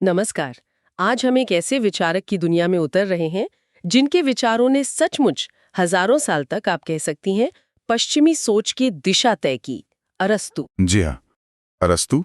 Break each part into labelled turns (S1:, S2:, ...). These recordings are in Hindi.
S1: नमस्कार। आज हम एक ऐसे विचारक की दुनिया में उतर रहे हैं जिनके विचारों ने सचमुच हजारों साल तक आप कह सकती हैं पश्चिमी सोच की दिशा तय की। अरस्तू।
S2: जी हाँ, अरस्तू।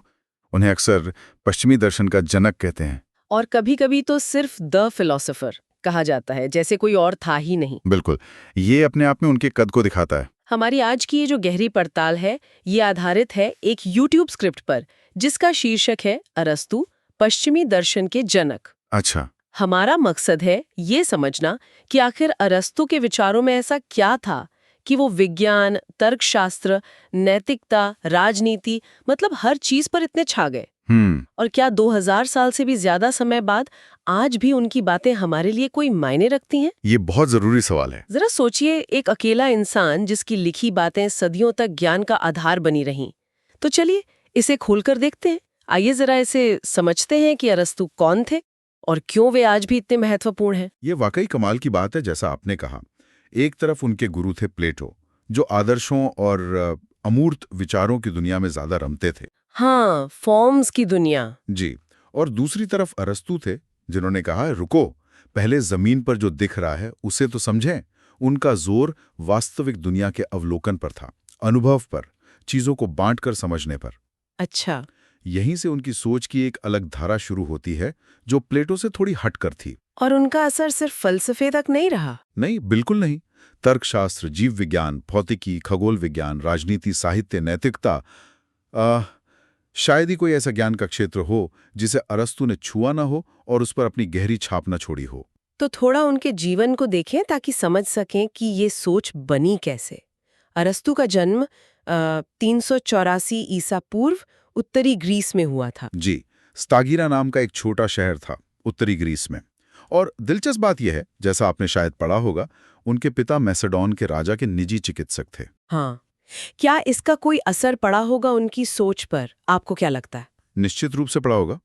S2: उन्हें अक्सर पश्चिमी दर्शन का जनक कहते हैं।
S1: और कभी-कभी तो सिर्फ द फिलोसोफर कहा जाता है, जैसे कोई और था ही नहीं।
S2: बिल्कुल, ये अपने आप में उनके कद को दिखाता है।
S1: हमारी आज की ये जो गहरी पड़ताल है, ये आधारित है एक यूट्यूब स्क्रिप्ट पर जिसका शीर्षक है अरस्तू, पश्चिमी दर्शन के जनक।
S2: अच्छा।
S1: हमारा मकसद है ये समझना कि आखिर अरस्तू के विचारों में ऐसा क्या था कि वो विज्ञान, तर्कशास्त्र, नैतिकता, राजनीति, मतलब हर चीज पर इतने छा गए। और क्या 2000 साल से भी ज्यादा समय बाद आज भी उनकी बातें हमारे लिए कोई मायने रखती हैं?
S2: ये बहुत जरूरी सवाल है।
S1: जरा सोचिए, एक अकेला इंसान जिसकी लिखी बातें सदियों तक ज्ञान का आधार बनी रहीं। तो चलिए इसे खोलकर देखते हैं। आइए जरा इसे समझते हैं कि अरस्तू कौन थे और क्यों वे आज भी इतने महत्वपूर्ण हैं।
S2: ये वाकई कमाल की बात है, जैसा आपने कहा। एक तरफ उनके गुरु थे प्लेटो, जो आदर्शों और अमूर्त विचारों की दुनिया में ज्यादा रमते थे।
S1: हाँ, फॉर्म्स की दुनिया।
S2: जी। और दूसरी तरफ अरस्तू थे, जिन्होंने कहा रुको, पहले जमीन पर जो दिख रहा है उसे तो समझें। उनका जोर वास्तविक दुनिया के अवलोकन पर था, अनुभव पर, चीजों को बांटकर समझने पर।
S1: अच्छा।
S2: यहीं से उनकी सोच की एक अलग धारा शुरू होती है, जो प्लेटो से थोड़ी हटकर थी।
S1: और उनका असर सिर्फ फलसफे तक नहीं रहा।
S2: नहीं, बिल्कुल नहीं। तर्कशास्त्र, जीव विज्ञान, भौतिकी, खगोल विज्ञान, राजनीति, साहित्य, नैतिकता, शायद ही कोई ऐसा ज्ञान का क्षेत्र हो जिसे अरस्तु ने छुआ ना हो और उस पर अपनी गहरी छाप न छोड़ी हो।
S1: तो थोड़ा उनके जीवन को देखें ताकि समझ सकें कि ये सोच बनी कैसे। अरस्तू का जन्म 384 ईसा पूर्व उत्तरी ग्रीस में हुआ था।
S2: जी। स्तागिरा नाम का एक छोटा शहर था उत्तरी ग्रीस में। और दिलचस्प बात यह है, जैसा आपने शायद पढ़ा होगा, उनके पिता मैसेडोन के राजा के निजी चिकित्सक थे।
S1: हाँ, क्या इसका कोई असर पड़ा होगा उनकी सोच पर? आपको क्या लगता है?
S2: निश्चित रूप से पढ़ा होगा।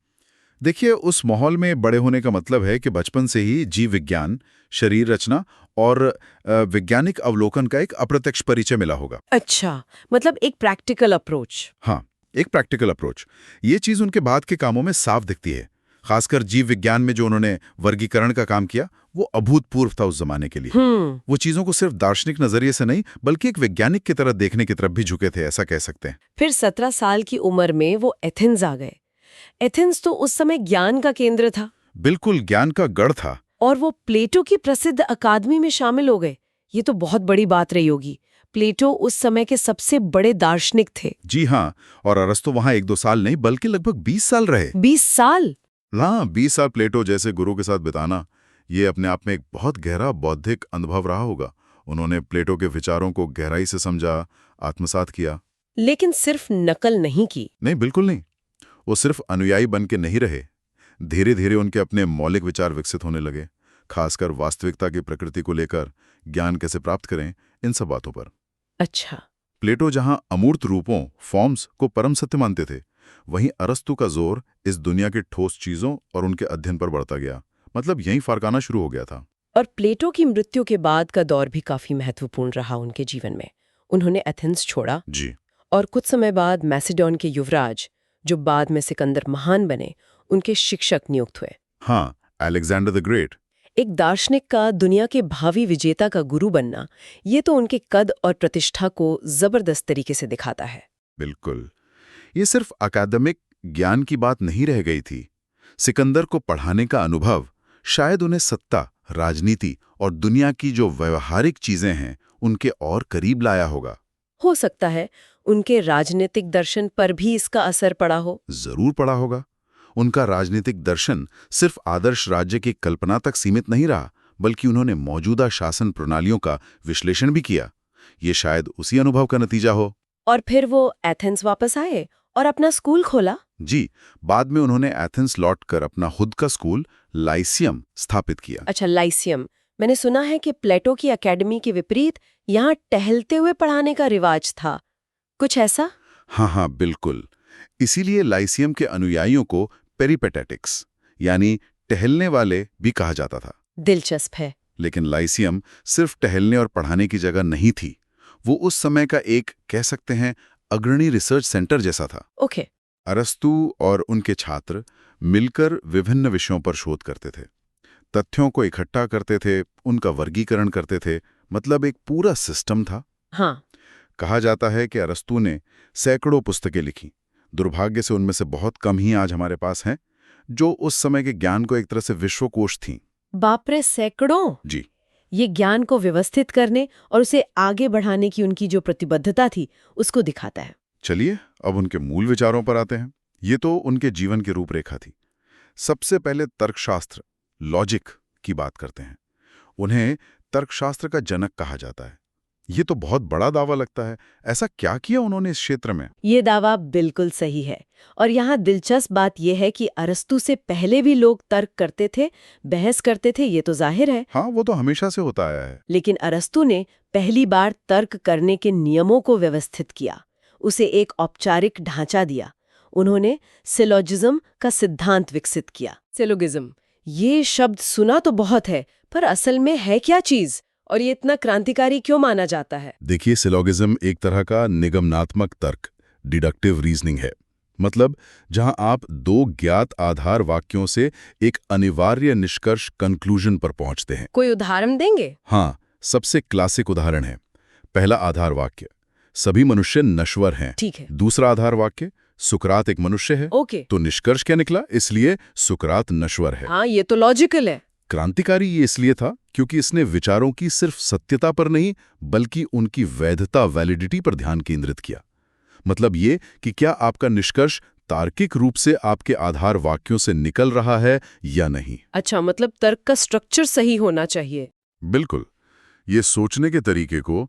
S2: देखिए, उस माहौल में बड़े होने का मतलब है कि बचपन से ही जीव विज्ञान, शरीर रचना और वैज्ञानिक अवलोकन का एक अप्रत्यक्ष परिचय मिला होगा।
S1: अच्छा, मतलब एक प्रैक्टिकल अप्रोच।
S2: हाँ, एक प्रैक्टिकल अप्रोच। ये चीज उनके बाद के कामों में साफ दिखती है। खासकर जीव विज्ञान में जो उन्होंने वर्गीकरण का काम किया, वो अभूतपूर्व था उस जमाने के लिए। वो चीजों को सिर्फ दार्शनिक नजरिए से नहीं, बल्कि एक वैज्ञानिक की तरह देखने की तरफ भी झुके थे, ऐसा कह सकते हैं।
S1: फिर 17 साल की उम्र में वो एथेंस आ गए। एथेंस तो उस समय ज्ञान का केंद्र था।
S2: बिल्कुल, ज्ञान का गढ़ था।
S1: और वो प्लेटो की प्रसिद्ध अकादमी में शामिल हो गए। ये तो बहुत बड़ी बात रही होगी। प्लेटो उस समय के सबसे बड़े दार्शनिक थे।
S2: जी हाँ, और अरस्तु वहां 1-2 साल नहीं, बल्कि लगभग 20 साल रहे।
S1: 20 साल?
S2: हाँ, 20 साल प्लेटो जैसे गुरु के साथ बिताना, ये अपने आप में एक बहुत गहरा बौद्धिक अनुभव रहा होगा। उन्होंने प्लेटो के विचारों को गहराई से समझा, आत्मसात किया।
S1: लेकिन सिर्फ नकल नहीं की।
S2: नहीं, बिल्कुल नहीं। वो सिर्फ अनुयायी बन के नहीं रहे। धीरे धीरे उनके अपने मौलिक विचार विकसित होने लगे, खासकर वास्तविकता की प्रकृति को लेकर, ज्ञान कैसे प्राप्त करें, इन सब बातों पर।
S1: अच्छा।
S2: प्लेटो जहां अमूर्त रूपों, फॉर्म्स को परम सत्य मानते थे, वहीं अरस्तु का जोर इस दुनिया के ठोस चीजों और उनके अध्ययन पर बढ़ता गया। मतलब यहीं फर्क शुरू हो गया था।
S1: और प्लेटो की मृत्यु के बाद का दौर भी काफी महत्वपूर्ण रहा उनके जीवन में। उन्होंने एथेंस छोड़ा।
S2: जी।
S1: और कुछ समय बाद मैसेडोन के युवराज, जो बाद में सिकंदर महान बने, उनके शिक्षक नियुक्त हुए।
S2: हाँ, अलेक्जेंडर द ग्रेट।
S1: एक दार्शनिक का दुनिया के भावी विजेता का गुरु बनना, ये तो उनके कद और प्रतिष्ठा को जबरदस्त तरीके से दिखाता है।
S2: बिल्कुल। ये सिर्फ अकादमिक ज्ञान की बात नहीं रह गई थी। सिकंदर को पढ़ाने का अनुभव शायद उन्हें सत्ता, राजनीति और दुनिया की जो व्यवहारिक चीजें हैं, उनके और करीब लाया होगा।
S1: हो सकता है उनके राजनीतिक दर्शन पर भी इसका असर पड़ा हो।
S2: जरूर पड़ा होगा। उनका राजनीतिक दर्शन सिर्फ आदर्श राज्य की कल्पना तक सीमित नहीं रहा, बल्कि उन्होंने मौजूदा शासन प्रणालियों का विश्लेषण भी किया। ये शायद उसी अनुभव का नतीजा हो।
S1: और फिर वो एथेंस वापस आए और अपना स्कूल खोला।
S2: जी। बाद में उन्होंने एथेंस लौटकर अपना खुद का स्कूल लाइसियम स्थापित किया।
S1: अच्छा, लाइसियम। मैंने सुना है कि प्लेटो की एकेडमी के विपरीत यहाँ टहलते हुए पढ़ाने का रिवाज था। कुछ ऐसा?
S2: हाँ हाँ, बिल्कुल। इसीलिए लाइसियम के अनुयायियों को पेरिपेटेटिक्स, यानी टहलने वाले, भी कहा जाता था।
S1: दिलचस्प है।
S2: लेकिन लाइसियम सिर्फ टहलने और पढ़ाने की जगह नहीं थी। वो उस समय का एक, कह सकते हैं, अग्रणी रिसर्च सेंटर जैसा था।
S1: ओके।
S2: अरस्तु और उनके छात्र मिलकर विभिन्न विषयों पर शोध करते थे, तथ्यों को इकट्ठा करते थे, उनका वर्गीकरण करते थे, मतलब एक पूरा सिस्टम था।
S1: हाँ।
S2: कहा जाता है कि अरस्तू ने सैकड़ों पुस्तकें लिखी। दुर्भाग्य से उनमें से बहुत कम ही आज हमारे पास हैं, जो उस समय के ज्ञान को एक तरह से विश्वकोश थीं।
S1: बाप रे, सैकड़ों!
S2: जी।
S1: ये ज्ञान को व्यवस्थित करने और उसे आगे बढ़ाने की उनकी जो प्रतिबद्धता थी, उसको दिखाता है।
S2: चलिए अब उनके मूल विचारों पर आते हैं। ये तो उनके जीवन की रूपरेखा थी। सबसे पहले तर्कशास्त्र, लॉजिक की बात करते हैं। उन्हें तर्कशास्त्र का जनक कहा जाता है। ये तो बहुत बड़ा दावा लगता है। ऐसा क्या किया उन्होंने इस क्षेत्र में?
S1: ये दावा बिल्कुल सही है। और यहाँ दिलचस्प बात यह है कि अरस्तू से पहले भी लोग तर्क करते थे, बहस करते थे, ये तो जाहिर है।
S2: हाँ, वो तो हमेशा से होता आया है।
S1: लेकिन अरस्तू ने पहली बार तर्क करने के नियमों को व्यवस्थित किया, उसे एक औपचारिक ढांचा दिया। उन्होंने सिलोजिज्म का सिद्धांत विकसित किया। सिलोगिज्म, ये शब्द सुना तो बहुत है, पर असल में है क्या चीज, और ये इतना क्रांतिकारी क्यों माना जाता है?
S2: देखिए, सिलोगिज्म एक तरह का निगमनात्मक तर्क, डिडक्टिव रीजनिंग है। मतलब जहां आप दो ज्ञात आधार वाक्यों से एक अनिवार्य निष्कर्ष कंक्लूजन पर पहुंचते हैं।
S1: कोई उदाहरण देंगे?
S2: हाँ, सबसे क्लासिक उदाहरण है। पहला आधार वाक्य, सभी मनुष्य नश्वर हैं।
S1: ठीक है।
S2: दूसरा आधार वाक्य, सुकरात एक मनुष्य है।
S1: ओके।
S2: तो निष्कर्ष क्या निकला? इसलिए सुकरात नश्वर है।
S1: हाँ, ये तो लॉजिकल है।
S2: क्रांतिकारी ये इसलिए था क्योंकि इसने विचारों की सिर्फ सत्यता पर नहीं, बल्कि उनकी वैधता, वैलिडिटी पर ध्यान केंद्रित किया। मतलब ये कि क्या आपका निष्कर्ष तार्किक रूप से आपके आधार वाक्यों से निकल रहा है या नहीं।
S1: अच्छा, मतलब तर्क का स्ट्रक्चर सही होना चाहिए।
S2: बिल्कुल। ये सोचने के तरीके को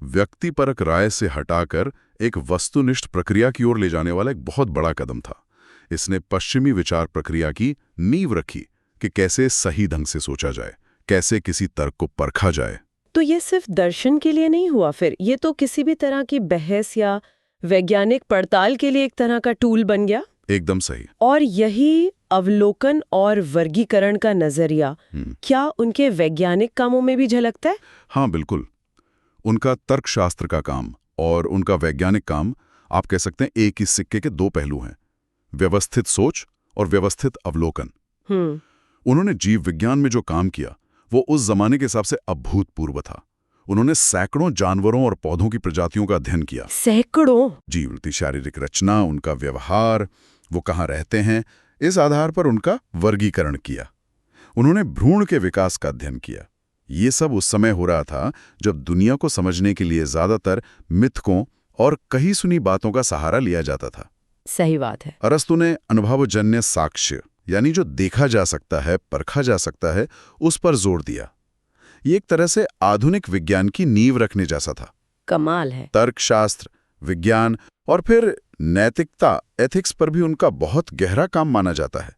S2: व्यक्तिपरक राय से हटाकर एक वस्तुनिष्ठ प्रक्रिया की ओर ले जाने वाला एक बहुत बड़ा कदम था। इसने पश्चिमी विचार प्रक्रिया की नींव रखी कि कैसे सही ढंग से सोचा जाए, कैसे किसी तर्क को परखा जाए।
S1: तो ये सिर्फ दर्शन के लिए नहीं हुआ, फिर ये तो किसी भी तरह की बहस या वैज्ञानिक पड़ताल के लिए एक तरह का टूल बन गया।
S2: एकदम सही।
S1: और यही अवलोकन और वर्गीकरण का नजरिया क्या उनके वैज्ञानिक कामों में भी झलकता है?
S2: हाँ, बिल्कुल। उनका तर्कशास्त्र का काम और उनका वैज्ञानिक काम, आप कह सकते हैं, एक ही सिक्के के दो पहलू हैं। व्यवस्थित सोच और व्यवस्थित अवलोकन। उन्होंने जीव विज्ञान में जो काम किया वो उस जमाने के हिसाब से अभूतपूर्व था। उन्होंने सैकड़ों जानवरों और पौधों की प्रजातियों का अध्ययन किया।
S1: सैकड़ों?
S2: जी, उनकी शारीरिक रचना, उनका व्यवहार, वो कहाँ रहते हैं, इस आधार पर उनका वर्गीकरण किया। उन्होंने भ्रूण के विकास का अध्ययन किया। ये सब उस समय हो रहा था जब दुनिया को समझने के लिए ज्यादातर मिथकों और कही सुनी बातों का सहारा लिया जाता था।
S1: सही बात है।
S2: अरस्तु ने अनुभवजन्य साक्ष्य, यानी जो देखा जा सकता है, परखा जा सकता है, उस पर जोर दिया। ये एक तरह से आधुनिक विज्ञान की नींव रखने जैसा था।
S1: कमाल है।
S2: तर्कशास्त्र, विज्ञान और फिर नैतिकता, एथिक्स पर भी उनका बहुत गहरा काम माना जाता है।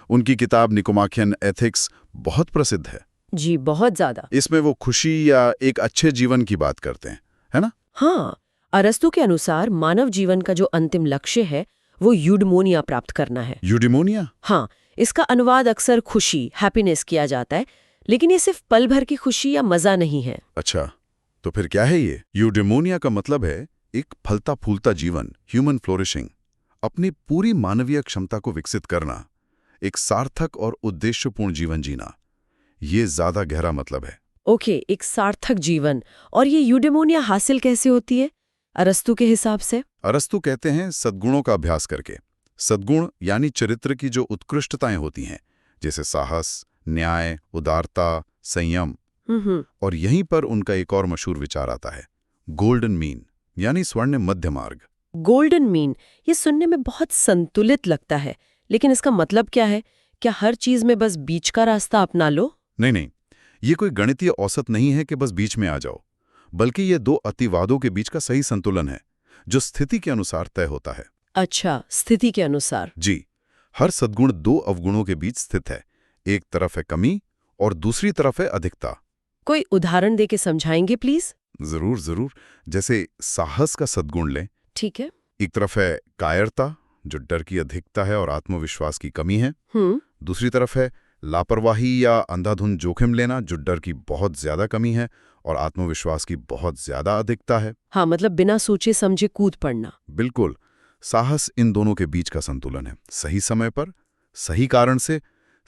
S2: उनकी किताब निकोमाखियन एथिक्स बहुत प्रसिद्ध है।
S1: जी, बहुत ज्यादा।
S2: इसमें वो खुशी या एक अच्छे जीवन की बात करते हैं, है ना?
S1: हाँ, अरस्तु के अनुसार मानव जीवन का जो अंतिम लक्ष्य है वो यूडमोनिया प्राप्त करना है।
S2: यूडिमोनिया?
S1: हाँ, इसका अनुवाद अक्सर खुशी, हैप्पीनेस किया जाता है, लेकिन ये सिर्फ पल भर की खुशी या मजा नहीं है।
S2: अच्छा, तो फिर क्या है ये? यूडिमोनिया का मतलब है एक फलता फूलता जीवन, ह्यूमन फ्लोरिशिंग, अपनी पूरी मानवीय क्षमता को विकसित करना, एक सार्थक और उद्देश्यपूर्ण जीवन जीना। ये ज्यादा गहरा मतलब है।
S1: ओके, एक सार्थक जीवन। और ये यूडेमोनिया हासिल कैसे होती है अरस्तु के हिसाब से?
S2: अरस्तु कहते हैं सद्गुणों का अभ्यास करके। सद्गुण यानी चरित्र की जो उत्कृष्टताएं होती हैं, जैसे साहस, न्याय, उदारता, संयम। और यहीं पर उनका एक और मशहूर विचार आता है, गोल्डन मीन, यानी स्वर्ण मध्य मार्ग।
S1: गोल्डन मीन, ये सुनने में बहुत संतुलित लगता है, लेकिन इसका मतलब क्या है? क्या हर चीज में बस बीच का रास्ता अपना लो?
S2: नहीं नहीं, ये कोई गणितीय औसत नहीं है कि बस बीच में आ जाओ, बल्कि ये दो अतिवादों के बीच का सही संतुलन है जो स्थिति के अनुसार तय होता है।
S1: अच्छा, स्थिति के अनुसार।
S2: जी, हर सद्गुण दो अवगुणों के बीच स्थित है। एक तरफ है कमी और दूसरी तरफ है अधिकता।
S1: कोई उदाहरण देके समझाएंगे प्लीज?
S2: जरूर जरूर। जैसे साहस का सद्गुण लें।
S1: ठीक है।
S2: एक तरफ है कायरता, जो डर की अधिकता है और आत्मविश्वास की कमी है। दूसरी तरफ है लापरवाही या अंधाधुंध जोखिम लेना, जो डर की बहुत ज्यादा कमी है और आत्मविश्वास की बहुत ज्यादा अधिकता है।
S1: हाँ, मतलब बिना सोचे समझे कूद पड़ना।
S2: बिल्कुल। साहस इन दोनों के बीच का संतुलन है। सही समय पर सही कारण से,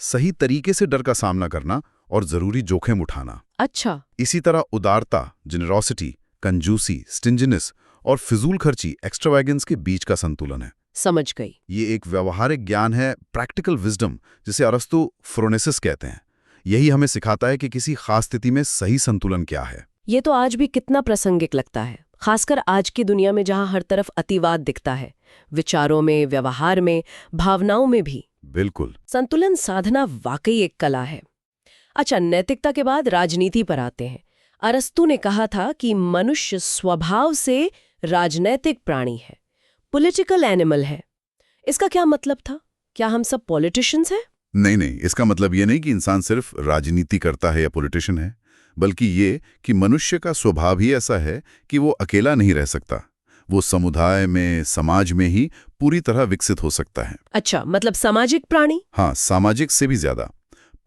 S2: सही तरीके से डर का सामना करना और जरूरी जोखिम उठाना।
S1: अच्छा।
S2: इसी तरह उदारता, जेनरोसिटी, कंजूसी, स्टिंजिनेस और फिजूल खर्ची, एक्स्ट्रावैगेंस के बीच का संतुलन है।
S1: समझ गई।
S2: ये एक व्यवहारिक ज्ञान है, प्रैक्टिकल विजडम, जिसे अरस्तु फ्रोनेसिस कहते हैं। यही हमें सिखाता है कि किसी खास स्थिति में सही संतुलन क्या है।
S1: ये तो आज भी कितना प्रासंगिक लगता है, खासकर आज की दुनिया में जहां हर तरफ अतिवाद दिखता है, विचारों में, व्यवहार में, भावनाओं में भी।
S2: बिल्कुल।
S1: संतुलन साधना वाकई एक कला है। अच्छा, नैतिकता के बाद राजनीति पर आते हैं। अरस्तु ने कहा था कि मनुष्य स्वभाव से राजनैतिक प्राणी है, पॉलिटिकल एनिमल है। इसका क्या मतलब था? क्या हम सब पॉलिटिशियंस हैं?
S2: नहीं, इसका मतलब ये नहीं कि इंसान सिर्फ राजनीति करता है या पॉलिटिशियन है, बल्कि ये कि मनुष्य का स्वभाव ही ऐसा है कि वो अकेला नहीं रह सकता। वो समुदाय में, समाज में ही पूरी तरह विकसित हो सकता है।
S1: अच्छा, मतलब सामाजिक प्राणी?
S2: हाँ, सामाजिक से भी ज्यादा।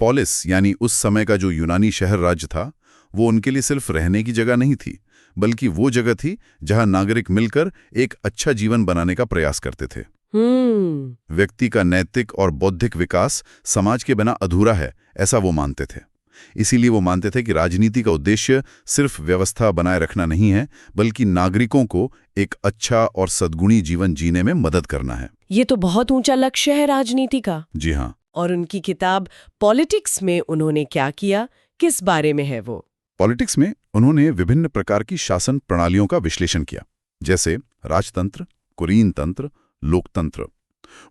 S2: पोलिस यानी उस समय का जो यूनानी शहर राज्य था, वो उनके लिए सिर्फ रहने की जगह नहीं थी, बल्कि वो जगह थी जहां नागरिक मिलकर एक अच्छा जीवन बनाने का प्रयास करते थे। व्यक्ति का नैतिक और बौद्धिक विकास समाज के बिना अधूरा है, ऐसा वो मानते थे। इसीलिए वो मानते थे कि राजनीति का उद्देश्य सिर्फ व्यवस्था बनाए रखना नहीं है, बल्कि नागरिकों को एक अच्छा और सद्गुणी जीवन जीने में मदद करना है।
S1: ये तो बहुत ऊंचा लक्ष्य है राजनीति का।
S2: जी हाँ।
S1: और उनकी किताब पॉलिटिक्स में उन्होंने क्या किया, किस बारे में है वो?
S2: पॉलिटिक्स में उन्होंने विभिन्न प्रकार की शासन प्रणालियों का विश्लेषण किया, जैसे राजतंत्र, कुलीन तंत्र, लोकतंत्र।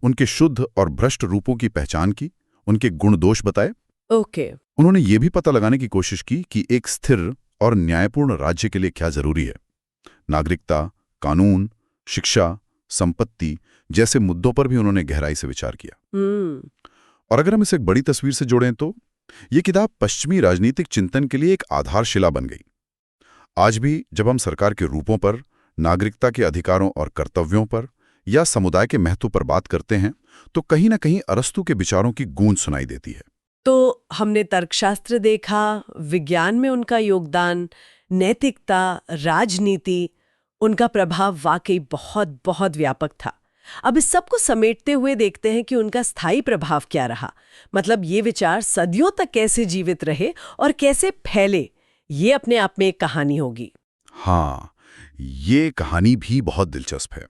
S2: उनके शुद्ध और भ्रष्ट रूपों की पहचान की, उनके गुण दोष बताए।
S1: ओके।
S2: उन्होंने ये भी पता लगाने की कोशिश की कि एक स्थिर और न्यायपूर्ण राज्य के लिए क्या जरूरी है। नागरिकता, कानून, शिक्षा, संपत्ति जैसे मुद्दों पर भी उन्होंने गहराई से विचार किया। और अगर हम इसे एक बड़ी तस्वीर से जोड़ें तो ये किताब पश्चिमी राजनीतिक चिंतन के लिए एक आधारशिला बन गई। आज भी जब हम सरकार के रूपों पर, नागरिकता के अधिकारों और कर्तव्यों पर या समुदाय के महत्व पर बात करते हैं, तो कहीं ना कहीं अरस्तु के विचारों की गूंज सुनाई देती है।
S1: तो हमने तर्कशास्त्र देखा, विज्ञान में उनका योगदान, नैतिकता, राजनीति, उनका प्रभाव वाकई बहुत बहुत व्यापक था। अब इस सब को समेटते हुए देखते हैं कि उनका स्थायी प्रभाव क्या रहा। मतलब ये विचार सदियों तक कैसे जीवित रहे और कैसे फैले, ये अपने आप में एक कहानी होगी।
S2: हाँ, ये कहानी भी बहुत दिलचस्प है।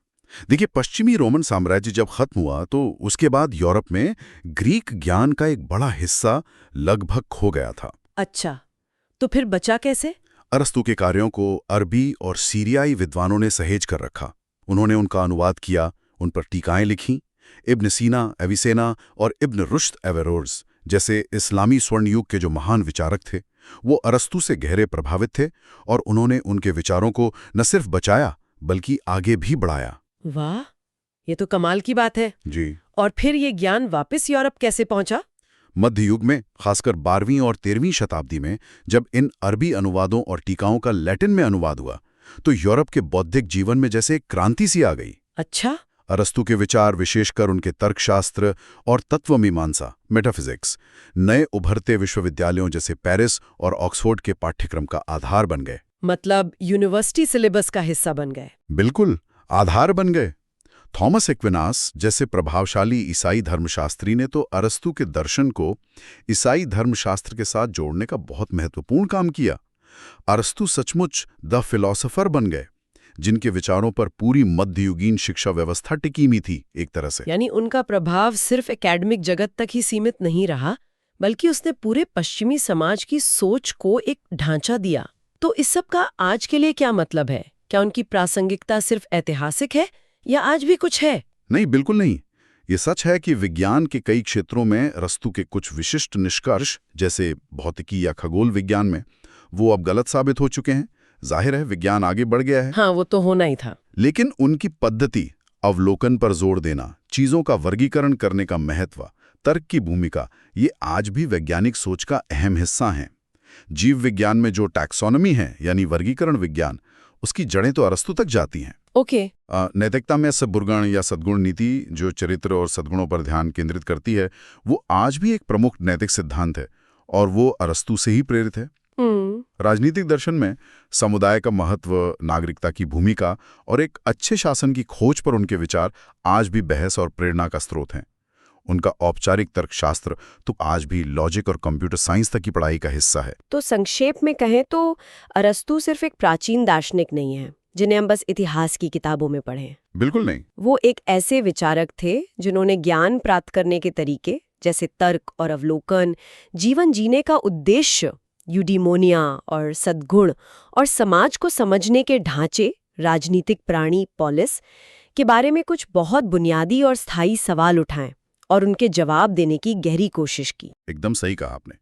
S2: देखिए, पश्चिमी रोमन साम्राज्य जब खत्म हुआ तो उसके बाद यूरोप में ग्रीक ज्ञान का एक बड़ा हिस्सा लगभग खो गया था।
S1: अच्छा, तो फिर बचा कैसे?
S2: अरस्तु के कार्यों को अरबी और सीरियाई विद्वानों ने सहेज कर रखा। उन्होंने उनका अनुवाद किया, उन पर टीकाएं लिखीं। इब्न सीना, एविसेना और इब्न रुश्द एवेरोज जैसे इस्लामी स्वर्ण युग के जो महान विचारक थे, वो अरस्तु से गहरे प्रभावित थे और उन्होंने उनके विचारों को न सिर्फ बचाया बल्कि आगे भी बढ़ाया।
S1: वाह, ये तो कमाल की बात है
S2: जी।
S1: और फिर ये ज्ञान वापस यूरोप कैसे पहुंचा?
S2: मध्य युग में, खासकर 12वीं और 13वीं शताब्दी में, जब इन अरबी अनुवादों और टीकाओं का लैटिन में अनुवाद हुआ, तो यूरोप के बौद्धिक जीवन में जैसे एक क्रांति सी आ गई।
S1: अच्छा।
S2: अरस्तु के विचार, विशेषकर उनके तर्कशास्त्र और तत्वमीमांसा, मेटाफिजिक्स, नए उभरते विश्वविद्यालयों जैसे पेरिस और ऑक्सफोर्ड के पाठ्यक्रम का आधार बन गए।
S1: मतलब यूनिवर्सिटी सिलेबस का हिस्सा बन गए।
S2: बिल्कुल, आधार बन गए। थॉमस एक्विनास जैसे प्रभावशाली ईसाई धर्मशास्त्री ने तो अरस्तु के दर्शन को ईसाई धर्मशास्त्र के साथ जोड़ने का बहुत महत्वपूर्ण काम किया। अरस्तु सचमुच द फिलॉसफर बन गए, जिनके विचारों पर पूरी मध्ययुगीन शिक्षा व्यवस्था टिकी हुई थी एक तरह से।
S1: यानी उनका प्रभाव सिर्फ एकेडमिक जगत तक ही सीमित नहीं रहा, बल्कि उसने पूरे पश्चिमी समाज की सोच को एक ढांचा दिया। तो इस सब का आज के लिए क्या मतलब है? क्या उनकी प्रासंगिकता सिर्फ ऐतिहासिक है या आज भी कुछ है?
S2: नहीं, बिल्कुल नहीं। ये सच है कि विज्ञान के कई क्षेत्रों में अरस्तु के कुछ विशिष्ट निष्कर्ष, जैसे भौतिकी या खगोल विज्ञान में, वो अब गलत साबित हो चुके हैं। जाहिर है, विज्ञान आगे बढ़ गया है।
S1: हाँ, वो तो होना ही था।
S2: लेकिन उनकी पद्धति, अवलोकन पर जोर देना, चीजों का वर्गीकरण करने का महत्व, तर्क की भूमिका, ये आज भी वैज्ञानिक सोच का अहम हिस्सा हैं। जीव विज्ञान में जो टैक्सोनॉमी है, यानी वर्गीकरण विज्ञान, उसकी जड़ें तो अरस्तु तक जाती हैं।
S1: ओके।
S2: नैतिकता में सद्गुण या सद्गुण नीति, जो चरित्र और सद्गुणों पर ध्यान केंद्रित करती है, वो आज भी एक प्रमुख नैतिक सिद्धांत है और वो अरस्तु से ही प्रेरित है। राजनीतिक दर्शन में समुदाय का महत्व, नागरिकता की भूमिका और एक अच्छे शासन की खोज पर उनके विचार आज भी बहस और प्रेरणा का स्रोत हैं। उनका औपचारिक तर्कशास्त्र तो आज भी लॉजिक और कंप्यूटर साइंस तक की पढ़ाई का हिस्सा है।
S1: तो संक्षेप में कहें तो अरस्तू सिर्फ एक प्राचीन दार्शनिक नहीं है जिन्हें हम बस इतिहास की किताबों में पढ़ें।
S2: बिल्कुल नहीं।
S1: वो एक ऐसे विचारक थे जिन्होंने ज्ञान प्राप्त करने के तरीके जैसे तर्क और अवलोकन, जीवन जीने का उद्देश्य, यूडिमोनिया और सद्गुण, और समाज को समझने के ढांचे, राजनीतिक प्राणी पॉलिस के बारे में कुछ बहुत बुनियादी और स्थायी सवाल उठाएं और उनके जवाब देने की गहरी कोशिश की।
S2: एकदम सही कहा आपने।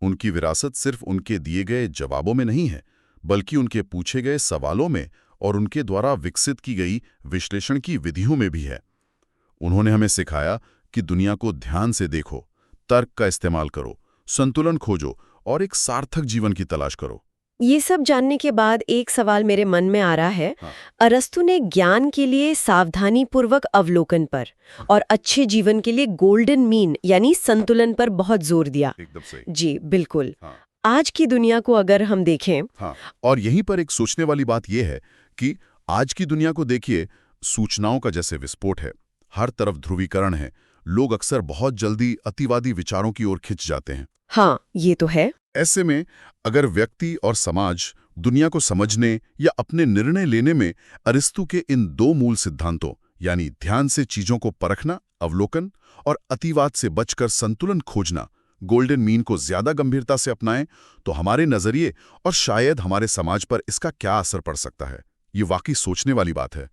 S2: उनकी विरासत सिर्फ उनके दिए गए जवाबों में नहीं है, बल्कि उनके पूछे गए सवालों में और उनके द्वारा विकसित की गई विश्लेषण की विधियों में भी है। उन्होंने हमें सिखाया कि दुनिया को ध्यान से देखो, तर्क का इस्तेमाल करो, संतुलन खोजो और एक सार्थक जीवन की तलाश करो।
S1: ये सब जानने के बाद एक सवाल मेरे मन में आ रहा है। अरस्तु ने ज्ञान के लिए सावधानीपूर्वक अवलोकन पर और अच्छे जीवन के लिए गोल्डन मीन यानी संतुलन पर बहुत जोर दिया।
S2: एकदम सही।
S1: जी बिल्कुल। आज की दुनिया को अगर हम देखें,
S2: और यहीं पर एक सोचने वाली बात यह है कि आज की दुनिया को देखिए, सूचनाओं का जैसे विस्फोट है, हर तरफ ध्रुवीकरण है, लोग अक्सर बहुत जल्दी अतिवादी विचारों की ओर खिंच जाते हैं।
S1: हाँ, ये तो है।
S2: ऐसे में अगर व्यक्ति और समाज दुनिया को समझने या अपने निर्णय लेने में अरिस्तु के इन दो मूल सिद्धांतों यानी ध्यान से चीजों को परखना, अवलोकन, और अतिवाद से बचकर संतुलन खोजना, गोल्डन मीन को ज्यादा गंभीरता से अपनाएं, तो हमारे नजरिए और शायद हमारे समाज पर इसका क्या असर पड़ सकता है, ये वाकई सोचने वाली बात है।